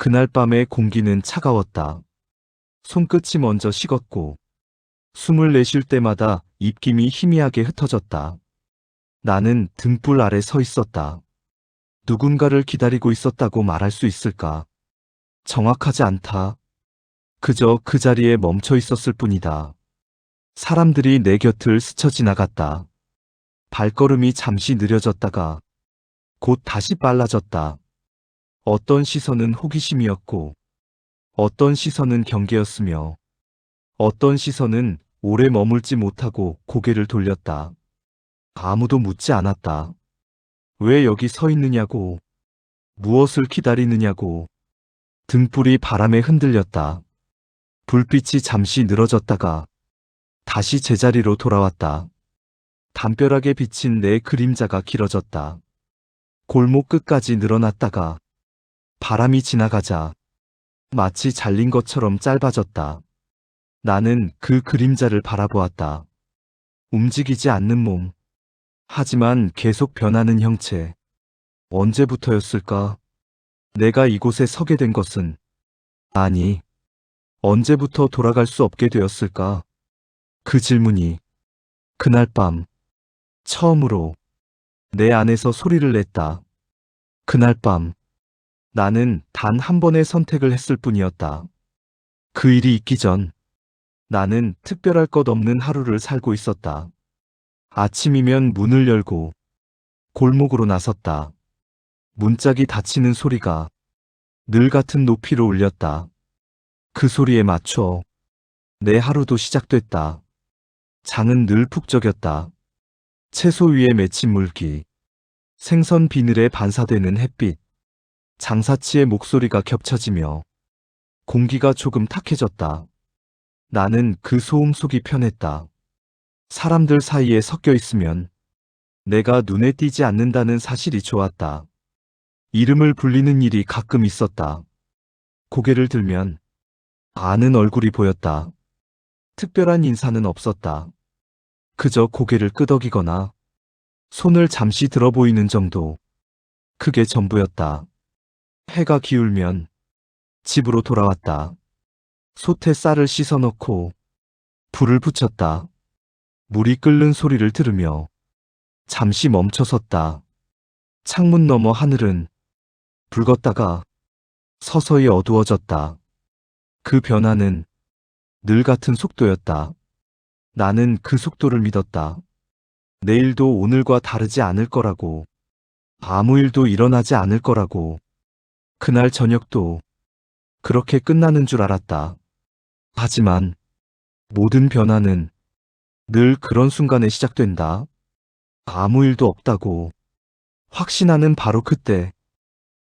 그날 밤의 공기는 차가웠다. 손끝이 먼저 식었고 숨을 내쉴 때마다 입김이 희미하게 흩어졌다. 나는 등불 아래 서 있었다. 누군가를 기다리고 있었다고 말할 수 있을까? 정확하지 않다. 그저 그 자리에 멈춰 있었을 뿐이다. 사람들이 내 곁을 스쳐 지나갔다. 발걸음이 잠시 느려졌다가 곧 다시 빨라졌다. 어떤 시선은 호기심이었고, 어떤 시선은 경계였으며, 어떤 시선은 오래 머물지 못하고 고개를 돌렸다. 아무도 묻지 않았다. 왜 여기 서 있느냐고, 무엇을 기다리느냐고. 등불이 바람에 흔들렸다. 불빛이 잠시 늘어졌다가 다시 제자리로 돌아왔다. 담벼락에 비친 내 그림자가 길어졌다. 골목 끝까지 늘어났다가 바람이 지나가자 마치 잘린 것처럼 짧아졌다. 나는 그 그림자를 바라보았다. 움직이지 않는 몸. 하지만 계속 변하는 형체. 언제부터였을까? 내가 이곳에 서게 된 것은, 아니, 언제부터 돌아갈 수 없게 되었을까? 그 질문이 그날 밤 처음으로 내 안에서 소리를 냈다. 그날 밤 나는 단 한 번의 선택을 했을 뿐이었다. 그 일이 있기 전 나는 특별할 것 없는 하루를 살고 있었다. 아침이면 문을 열고 골목으로 나섰다. 문짝이 닫히는 소리가 늘 같은 높이로 울렸다. 그 소리에 맞춰 내 하루도 시작됐다. 장은 늘 북적였다. 채소 위에 맺힌 물기, 생선 비늘에 반사되는 햇빛, 장사치의 목소리가 겹쳐지며 공기가 조금 탁해졌다. 나는 그 소음 속이 편했다. 사람들 사이에 섞여 있으면 내가 눈에 띄지 않는다는 사실이 좋았다. 이름을 불리는 일이 가끔 있었다. 고개를 들면 아는 얼굴이 보였다. 특별한 인사는 없었다. 그저 고개를 끄덕이거나 손을 잠시 들어 보이는 정도. 그게 전부였다. 해가 기울면 집으로 돌아왔다. 솥에 쌀을 씻어 넣고 불을 붙였다. 물이 끓는 소리를 들으며 잠시 멈춰 섰다. 창문 너머 하늘은 붉었다가 서서히 어두워졌다. 그 변화는 늘 같은 속도였다. 나는 그 속도를 믿었다. 내일도 오늘과 다르지 않을 거라고. 아무 일도 일어나지 않을 거라고. 그날 저녁도 그렇게 끝나는 줄 알았다. 하지만 모든 변화는 늘 그런 순간에 시작된다. 아무 일도 없다고. 확신하는 바로 그때,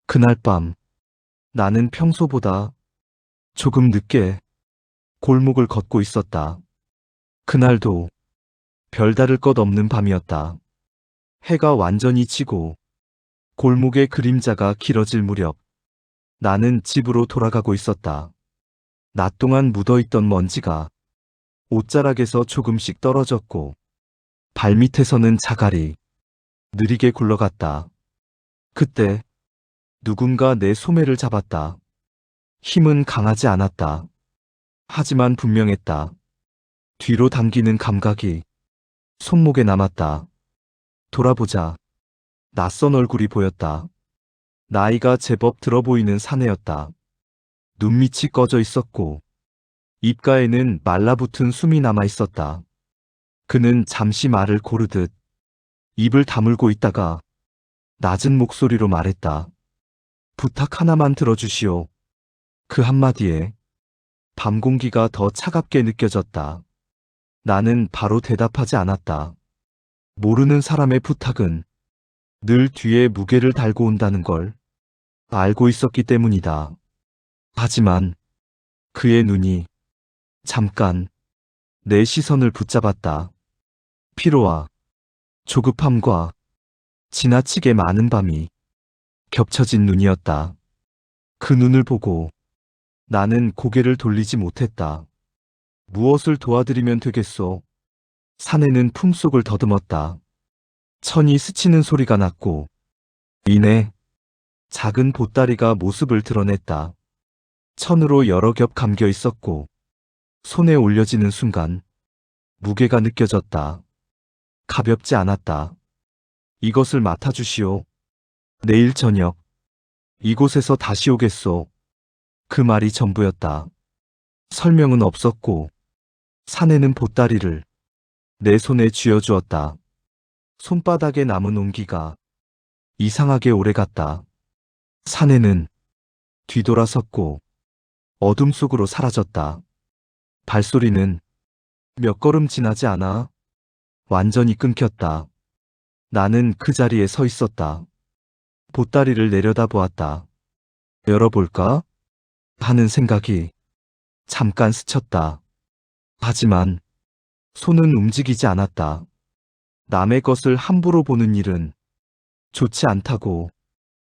그날 밤, 나는 평소보다 조금 늦게 골목을 걷고 있었다. 그날도 별다를 것 없는 밤이었다. 해가 완전히 지고 골목의 그림자가 길어질 무렵 나는 집으로 돌아가고 있었다. 낮 동안 묻어있던 먼지가 옷자락에서 조금씩 떨어졌고 발밑에서는 자갈이 느리게 굴러갔다. 그때 누군가 내 소매를 잡았다. 힘은 강하지 않았다. 하지만 분명했다. 뒤로 당기는 감각이 손목에 남았다. 돌아보자. 낯선 얼굴이 보였다. 나이가 제법 들어 보이는 사내였다. 눈밑이 꺼져 있었고 입가에는 말라붙은 숨이 남아 있었다. 그는 잠시 말을 고르듯 입을 다물고 있다가 낮은 목소리로 말했다. 부탁 하나만 들어주시오. 그 한마디에 밤 공기가 더 차갑게 느껴졌다. 나는 바로 대답하지 않았다. 모르는 사람의 부탁은 늘 뒤에 무게를 달고 온다는 걸 알고 있었기 때문이다. 하지만 그의 눈이 잠깐 내 시선을 붙잡았다. 피로와 조급함과 지나치게 많은 밤이 겹쳐진 눈이었다. 그 눈을 보고 나는 고개를 돌리지 못했다. 무엇을 도와드리면 되겠소? 사내는 품속을 더듬었다. 천이 스치는 소리가 났고 이내 작은 보따리가 모습을 드러냈다. 천으로 여러 겹 감겨 있었고 손에 올려지는 순간 무게가 느껴졌다. 가볍지 않았다. 이것을 맡아주시오. 내일 저녁 이곳에서 다시 오겠소. 그 말이 전부였다. 설명은 없었고 사내는 보따리를 내 손에 쥐어주었다. 손바닥에 남은 온기가 이상하게 오래갔다. 사내는 뒤돌아섰고 어둠 속으로 사라졌다. 발소리는 몇 걸음 지나지 않아 완전히 끊겼다. 나는 그 자리에 서 있었다. 보따리를 내려다보았다. 열어볼까? 하는 생각이 잠깐 스쳤다. 하지만 손은 움직이지 않았다. 남의 것을 함부로 보는 일은 좋지 않다고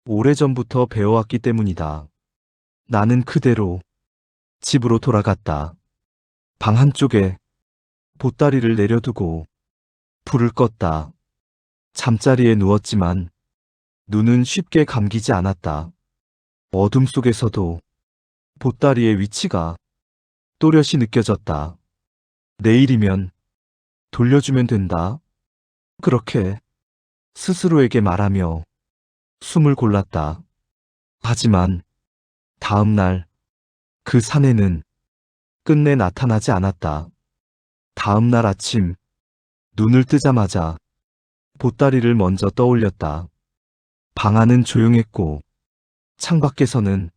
오래전부터 배워왔기 때문이다. 나는 그대로 집으로 돌아갔다. 방 한쪽에 보따리를 내려두고 불을 껐다. 잠자리에 누웠지만 눈은 쉽게 감기지 않았다. 어둠 속에서도 보따리의 위치가 또렷이 느껴졌다. 내일이면 돌려주면 된다. 그렇게 스스로에게 말하며 숨을 골랐다. 하지만 다음 날 그 사내는 끝내 나타나지 않았다. 다음 날 아침 눈을 뜨자마자 보따리를 먼저 떠올렸다. 방 안은 조용했고 창밖에서는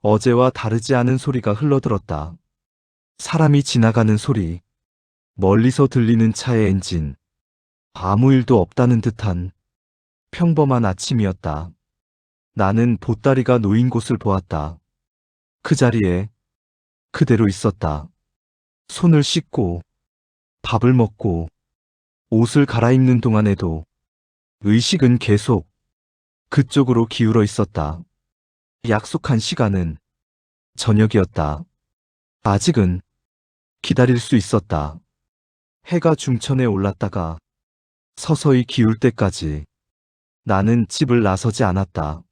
어제와 다르지 않은 소리가 흘러들었다. 사람이 지나가는 소리, 멀리서 들리는 차의 엔진, 아무 일도 없다는 듯한 평범한 아침이었다. 나는 보따리가 놓인 곳을 보았다. 그 자리에 그대로 있었다. 손을 씻고 밥을 먹고 옷을 갈아입는 동안에도 의식은 계속 그쪽으로 기울어 있었다. 약속한 시간은 저녁이었다. 아직은 기다릴 수 있었다. 해가 중천에 올랐다가 서서히 기울 때까지 나는 집을 나서지 않았다.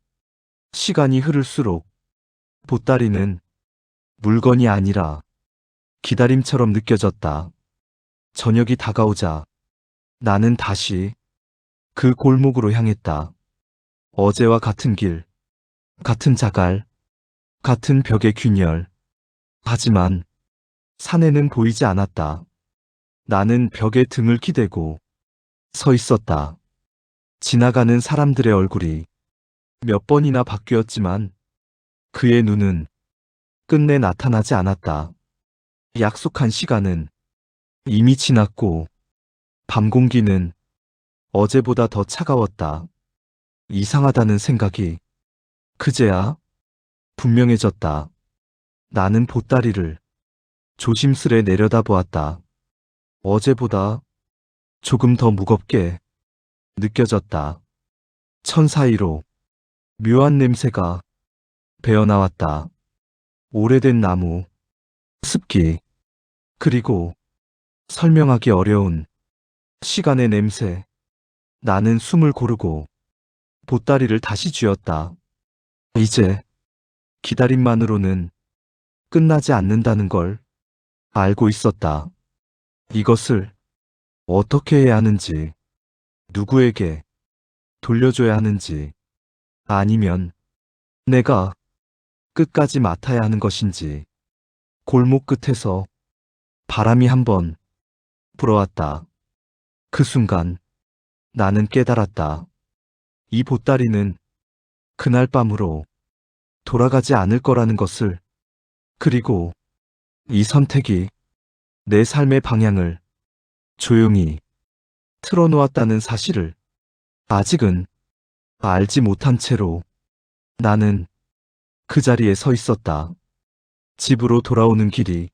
시간이 흐를수록 보따리는 물건이 아니라 기다림처럼 느껴졌다. 저녁이 다가오자 나는 다시 그 골목으로 향했다. 어제와 같은 길, 같은 자갈, 같은 벽의 균열. 하지만 사내는 보이지 않았다. 나는 벽에 등을 기대고 서 있었다. 지나가는 사람들의 얼굴이 몇 번이나 바뀌었지만 그의 눈은 끝내 나타나지 않았다. 약속한 시간은 이미 지났고 밤 공기는 어제보다 더 차가웠다. 이상하다는 생각이 그제야 분명해졌다. 나는 보따리를 조심스레 내려다보았다. 어제보다 조금 더 무겁게 느껴졌다. 천 사이로 묘한 냄새가 배어나왔다. 오래된 나무, 습기, 그리고 설명하기 어려운 시간의 냄새. 나는 숨을 고르고 보따리를 다시 쥐었다. 이제 기다림만으로는 끝나지 않는다는 걸 알고 있었다. 이것을 어떻게 해야 하는지, 누구에게 돌려줘야 하는지, 아니면 내가 끝까지 맡아야 하는 것인지. 골목 끝에서 바람이 한번 불어왔다. 그 순간 나는 깨달았다. 이 보따리는 그날 밤으로 돌아가지 않을 거라는 것을, 그리고 이 선택이 내 삶의 방향을 조용히 틀어놓았다는 사실을 아직은 알지 못한 채로 나는 그 자리에 서 있었다. 집으로 돌아오는 길이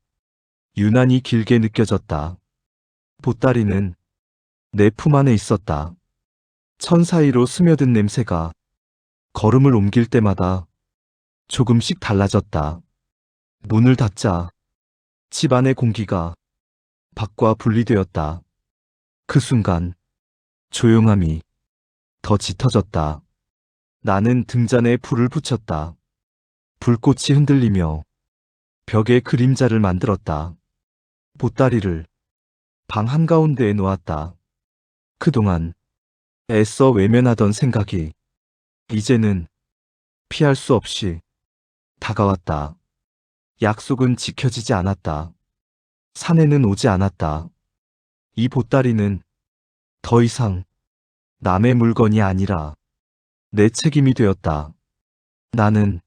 유난히 길게 느껴졌다. 보따리는 내 품 안에 있었다. 천 사이로 스며든 냄새가 걸음을 옮길 때마다 조금씩 달라졌다. 문을 닫자 집 안의 공기가 밖과 분리되었다. 그 순간 조용함이 더 짙어졌다. 나는 등잔에 불을 붙였다. 불꽃이 흔들리며 벽에 그림자를 만들었다. 보따리를 방 한가운데에 놓았다. 그동안 애써 외면하던 생각이 이제는 피할 수 없이 다가왔다. 약속은 지켜지지 않았다. 사내는 오지 않았다. 이 보따리는 더 이상 남의 물건이 아니라 내 책임이 되었다. 나는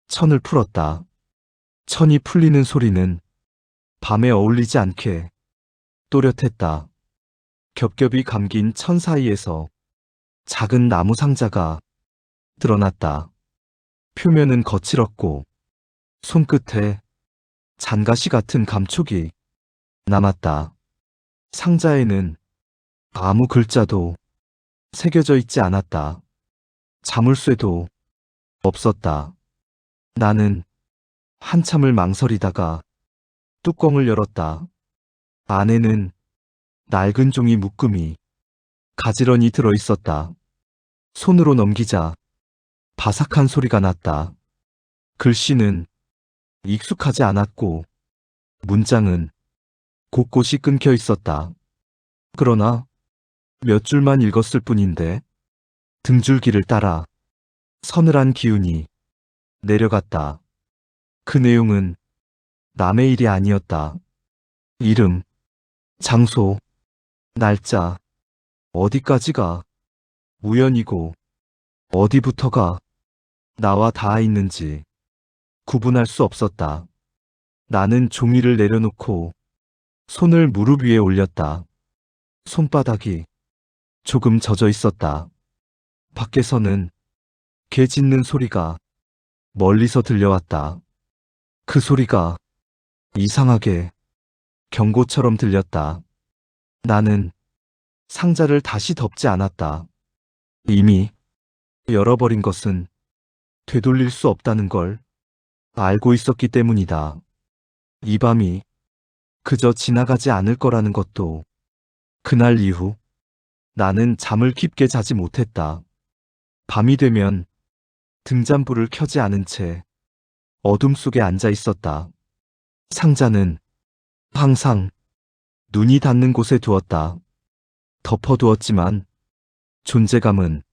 천을 풀었다. 천이 풀리는 소리는 밤에 어울리지 않게 또렷했다. 겹겹이 감긴 천 사이에서 작은 나무 상자가 드러났다. 표면은 거칠었고 손끝에 잔가시 같은 감촉이 남았다. 상자에는 아무 글자도 새겨져 있지 않았다. 자물쇠도 없었다. 나는 한참을 망설이다가 뚜껑을 열었다. 안에는 낡은 종이 묶음이 가지런히 들어 있었다. 손으로 넘기자 바삭한 소리가 났다. 글씨는 익숙하지 않았고 문장은 곳곳이 끊겨 있었다. 그러나 몇 줄만 읽었을 뿐인데 등줄기를 따라 서늘한 기운이 내려갔다. 그 내용은 남의 일이 아니었다. 이름, 장소, 날짜, 어디까지가 우연이고 어디부터가 나와 닿아 있는지 구분할 수 없었다. 나는 종이를 내려놓고 손을 무릎 위에 올렸다. 손바닥이 조금 젖어 있었다. 밖에서는 개 짖는 소리가 멀리서 들려왔다. 그 소리가 이상하게 경고처럼 들렸다. 나는 상자를 다시 덮지 않았다. 이미 열어버린 것은 되돌릴 수 없다는 걸 알고 있었기 때문이다. 이 밤이 그저 지나가지 않을 거라는 것도. 그날 이후 나는 잠을 깊게 자지 못했다. 밤이 되면 등잔불을 켜지 않은 채 어둠 속에 앉아 있었다. 상자는 항상 눈이 닿는 곳에 두었다. 덮어두었지만 존재감은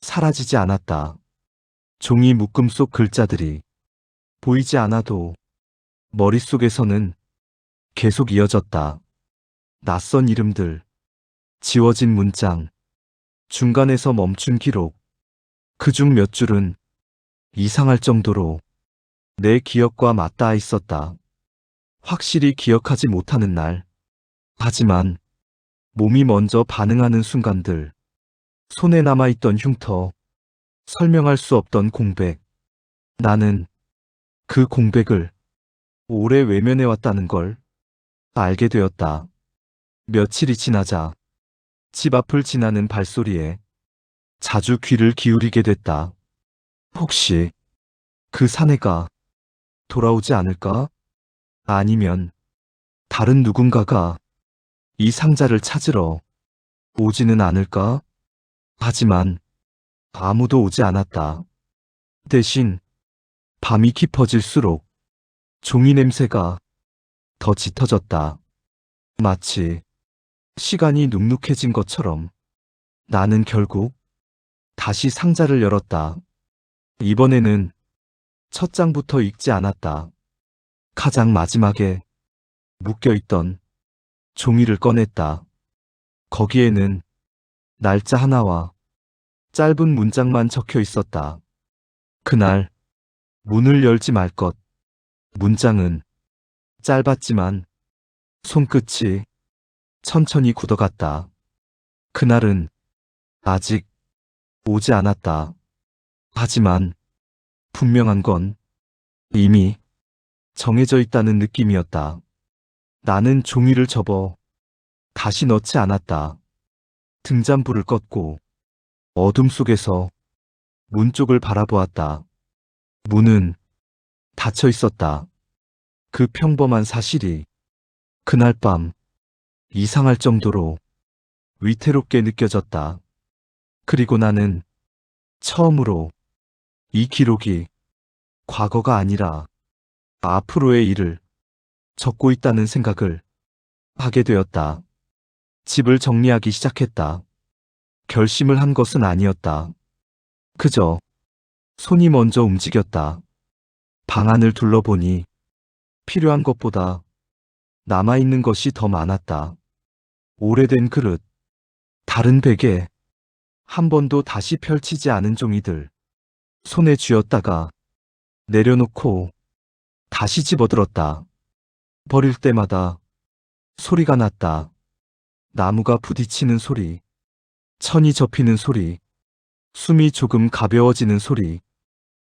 사라지지 않았다. 종이 묶음 속 글자들이 보이지 않아도 머릿속에서는 계속 이어졌다. 낯선 이름들, 지워진 문장, 중간에서 멈춘 기록. 그중 몇 줄은 이상할 정도로 내 기억과 맞닿아 있었다. 확실히 기억하지 못하는 날. 하지만 몸이 먼저 반응하는 순간들. 손에 남아있던 흉터. 설명할 수 없던 공백. 나는 그 공백을 오래 외면해왔다는 걸 알게 되었다. 며칠이 지나자 집 앞을 지나는 발소리에 자주 귀를 기울이게 됐다. 혹시 그 사내가 돌아오지 않을까? 아니면 다른 누군가가 이 상자를 찾으러 오지는 않을까? 하지만 아무도 오지 않았다. 대신 밤이 깊어질수록 종이 냄새가 더 짙어졌다. 마치 시간이 눅눅해진 것처럼. 나는 결국 다시 상자를 열었다. 이번에는 첫 장부터 읽지 않았다. 가장 마지막에 묶여있던 종이를 꺼냈다. 거기에는 날짜 하나와 짧은 문장만 적혀 있었다. 그날 문을 열지 말 것. 문장은 짧았지만 손끝이 천천히 굳어갔다. 그날은 아직 오지 않았다. 하지만 분명한 건 이미 정해져 있다는 느낌이었다. 나는 종이를 접어 다시 넣지 않았다. 등잔불을 껐고 어둠 속에서 문 쪽을 바라보았다. 문은 닫혀 있었다. 그 평범한 사실이 그날 밤 이상할 정도로 위태롭게 느껴졌다. 그리고 나는 처음으로 이 기록이 과거가 아니라 앞으로의 일을 적고 있다는 생각을 하게 되었다. 집을 정리하기 시작했다. 결심을 한 것은 아니었다. 그저 손이 먼저 움직였다. 방 안을 둘러보니 필요한 것보다 남아있는 것이 더 많았다. 오래된 그릇, 다른 베개, 한 번도 다시 펼치지 않은 종이들. 손에 쥐었다가 내려놓고 다시 집어들었다. 버릴 때마다 소리가 났다. 나무가 부딪히는 소리, 천이 접히는 소리, 숨이 조금 가벼워지는 소리.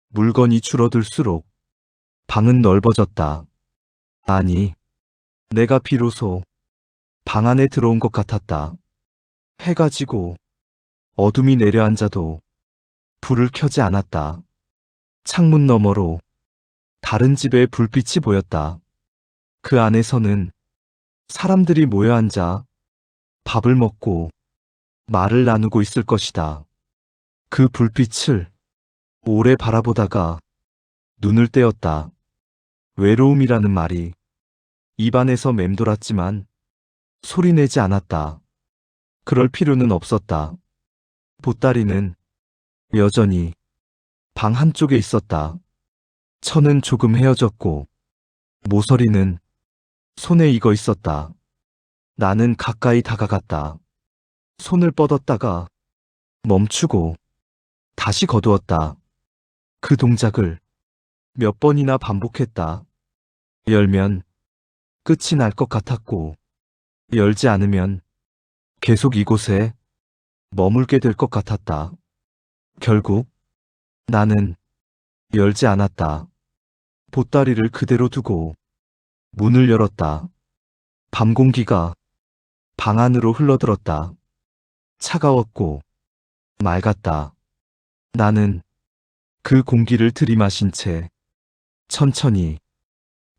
물건이 줄어들수록 방은 넓어졌다. 아니, 내가 비로소 방 안에 들어온 것 같았다. 해가 지고 어둠이 내려앉아도 불을 켜지 않았다. 창문 너머로 다른 집의 불빛이 보였다. 그 안에서는 사람들이 모여 앉아 밥을 먹고 말을 나누고 있을 것이다. 그 불빛을 오래 바라보다가 눈을 떼었다. 외로움이라는 말이 입안에서 맴돌았지만 소리내지 않았다. 그럴 필요는 없었다. 보따리는 여전히 방 한쪽에 있었다. 천은 조금 헤어졌고 모서리는 손에 익어 있었다. 나는 가까이 다가갔다. 손을 뻗었다가 멈추고 다시 거두었다. 그 동작을 몇 번이나 반복했다. 열면 끝이 날 것 같았고, 열지 않으면 계속 이곳에 머물게 될 것 같았다. 결국 나는 열지 않았다. 보따리를 그대로 두고 문을 열었다. 밤 공기가 방 안으로 흘러들었다. 차가웠고 맑았다. 나는 그 공기를 들이마신 채 천천히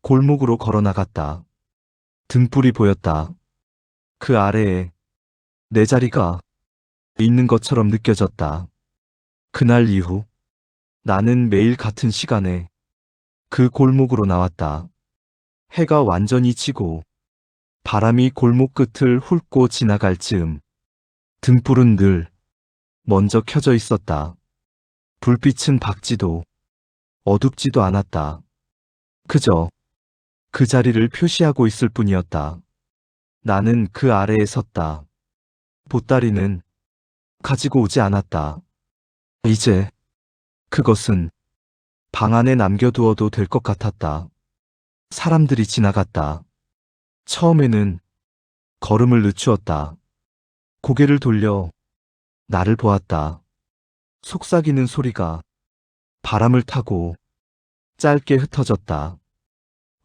골목으로 걸어 나갔다. 등불이 보였다. 그 아래에 내 자리가 있는 것처럼 느껴졌다. 그날 이후 나는 매일 같은 시간에 그 골목으로 나왔다. 해가 완전히 지고 바람이 골목 끝을 훑고 지나갈 즈음 등불은 늘 먼저 켜져 있었다. 불빛은 밝지도 어둡지도 않았다. 그저 그 자리를 표시하고 있을 뿐이었다. 나는 그 아래에 섰다. 보따리는 가지고 오지 않았다. 이제 그것은 방 안에 남겨두어도 될 것 같았다. 사람들이 지나갔다. 처음에는 걸음을 늦추었다. 고개를 돌려 나를 보았다. 속삭이는 소리가 바람을 타고 짧게 흩어졌다.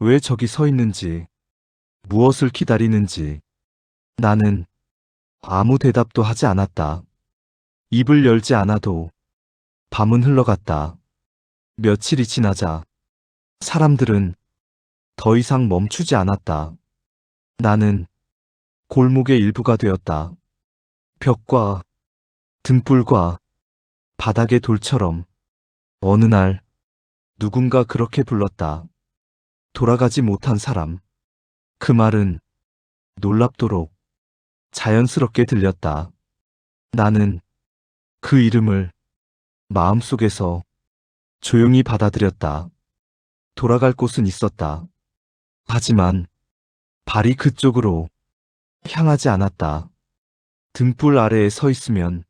왜 저기 서 있는지, 무엇을 기다리는지. 나는 아무 대답도 하지 않았다. 입을 열지 않아도 밤은 흘러갔다. 며칠이 지나자 사람들은 더 이상 멈추지 않았다. 나는 골목의 일부가 되었다. 벽과 등불과 바닥의 돌처럼. 어느 날 누군가 그렇게 불렀다. 돌아가지 못한 사람. 그 말은 놀랍도록 자연스럽게 들렸다. 나는 그 이름을 마음속에서 조용히 받아들였다. 돌아갈 곳은 있었다. 하지만 발이 그쪽으로 향하지 않았다. 등불 아래에 서 있으면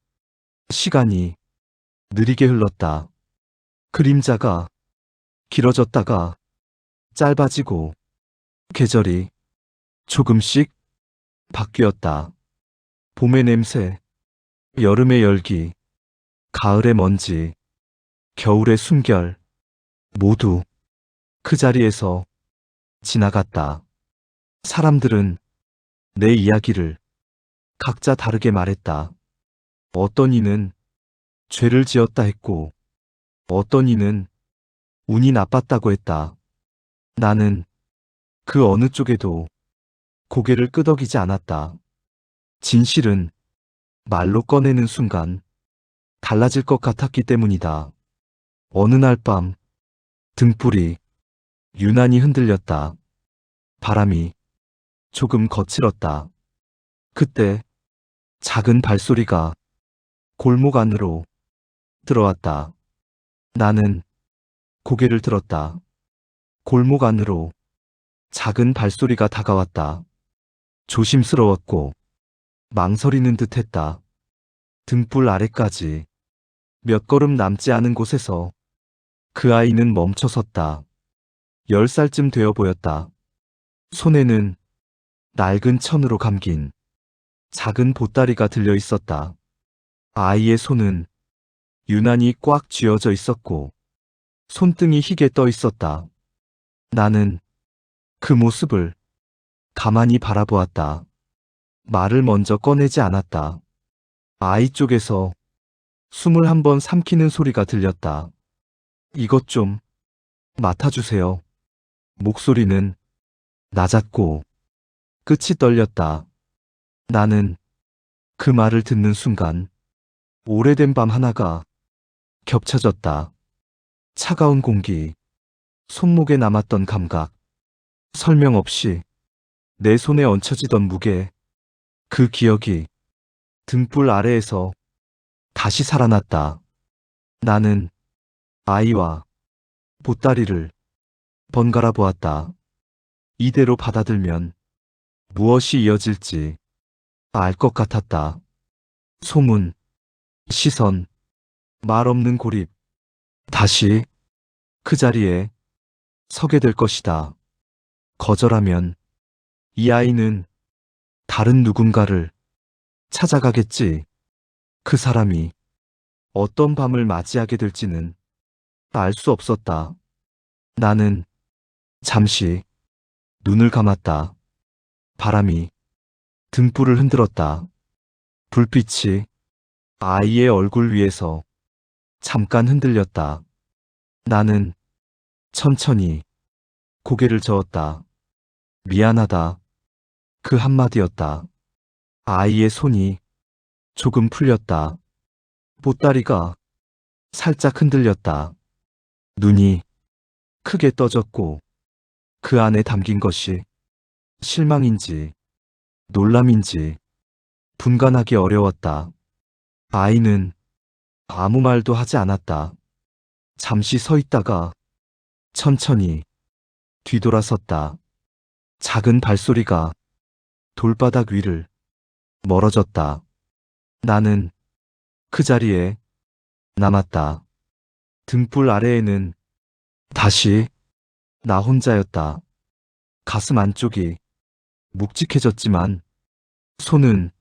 시간이 느리게 흘렀다. 그림자가 길어졌다가 짧아지고 계절이 조금씩 바뀌었다. 봄의 냄새, 여름의 열기, 가을의 먼지, 겨울의 숨결, 모두 그 자리에서 지나갔다. 사람들은 내 이야기를 각자 다르게 말했다. 어떤 이는 죄를 지었다 했고, 어떤 이는 운이 나빴다고 했다. 나는 그 어느 쪽에도 고개를 끄덕이지 않았다. 진실은 말로 꺼내는 순간 달라질 것 같았기 때문이다. 어느 날 밤 등불이 유난히 흔들렸다. 바람이 조금 거칠었다. 그때 작은 발소리가 골목 안으로 들어왔다. 나는 고개를 들었다. 골목 안으로 작은 발소리가 다가왔다. 조심스러웠고 망설이는 듯 했다. 등불 아래까지 몇 걸음 남지 않은 곳에서 그 아이는 멈춰 섰다. 10살쯤 되어 보였다. 손에는 낡은 천으로 감긴 작은 보따리가 들려 있었다. 아이의 손은 유난히 꽉 쥐어져 있었고 손등이 희게 떠 있었다. 나는 그 모습을 가만히 바라보았다. 말을 먼저 꺼내지 않았다. 아이 쪽에서 숨을 한번 삼키는 소리가 들렸다. 이것 좀 맡아주세요. 목소리는 낮았고 끝이 떨렸다. 나는 그 말을 듣는 순간 오래된 밤 하나가 겹쳐졌다. 차가운 공기, 손목에 남았던 감각, 설명 없이 내 손에 얹혀지던 무게, 그 기억이 등불 아래에서 다시 살아났다. 나는 아이와 보따리를 번갈아 보았다. 이대로 받아들면 무엇이 이어질지 알 것 같았다. 소문, 시선, 말 없는 고립. 다시 그 자리에 서게 될 것이다. 거절하면 이 아이는 다른 누군가를 찾아가겠지. 그 사람이 어떤 밤을 맞이하게 될지는 알 수 없었다. 나는 잠시 눈을 감았다. 바람이 등불을 흔들었다. 불빛이 아이의 얼굴 위에서 잠깐 흔들렸다. 나는 천천히 고개를 저었다. 미안하다. 그 한마디였다. 아이의 손이 조금 풀렸다. 보따리가 살짝 흔들렸다. 눈이 크게 떠졌고 그 안에 담긴 것이 실망인지 놀람인지 분간하기 어려웠다. 아이는 아무 말도 하지 않았다. 잠시 서 있다가 천천히 뒤돌아섰다. 작은 발소리가 돌바닥 위를 멀어졌다. 나는 그 자리에 남았다. 등불 아래에는 다시 나 혼자였다. 가슴 안쪽이 묵직해졌지만 손은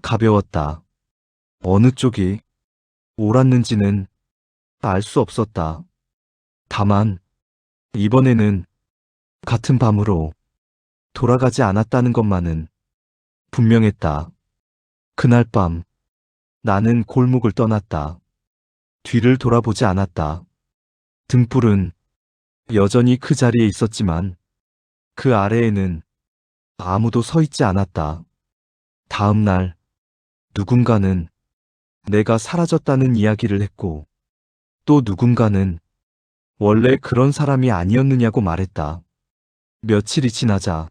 가벼웠다. 어느 쪽이 옳았는지는 알 수 없었다. 다만 이번에는 같은 밤으로 돌아가지 않았다는 것만은 분명했다. 그날 밤 나는 골목을 떠났다. 뒤를 돌아보지 않았다. 등불은 여전히 그 자리에 있었지만 그 아래에는 아무도 서 있지 않았다. 다음 날 누군가는 내가 사라졌다는 이야기를 했고 또 누군가는 원래 그런 사람이 아니었느냐고 말했다. 며칠이 지나자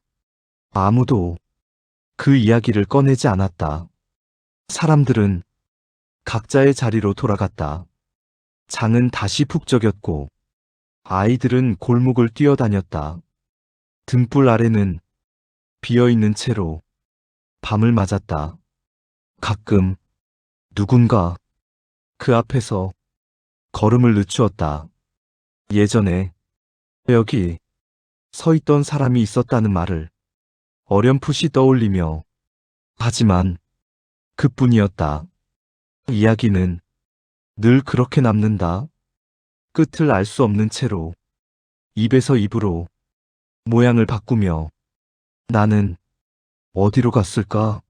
아무도 그 이야기를 꺼내지 않았다. 사람들은 각자의 자리로 돌아갔다. 장은 다시 푹 적였고 아이들은 골목을 뛰어다녔다. 등불 아래는 비어있는 채로 밤을 맞았다. 가끔 누군가 그 앞에서 걸음을 늦추었다. 예전에 여기 서 있던 사람이 있었다는 말을 어렴풋이 떠올리며 하지만 그뿐이었다. 이야기는 늘 그렇게 남는다. 끝을 알 수 없는 채로 입에서 입으로 모양을 바꾸며 나는 어디로 갔을까?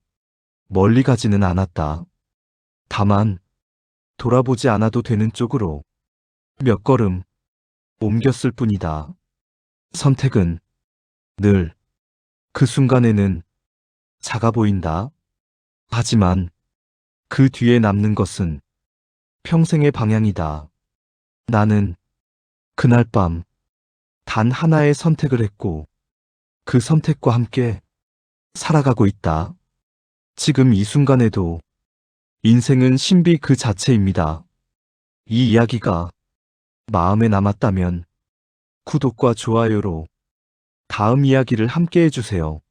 멀리 가지는 않았다. 다만 돌아보지 않아도 되는 쪽으로 몇 걸음 옮겼을 뿐이다. 선택은 늘 그 순간에는 작아 보인다. 하지만 그 뒤에 남는 것은 평생의 방향이다. 나는 그날 밤, 단 하나의 선택을 했고, 그 선택과 함께 살아가고 있다. 지금 이 순간에도 인생은 신비 그 자체입니다. 이 이야기가 마음에 남았다면 구독과 좋아요로 다음 이야기를 함께 해주세요.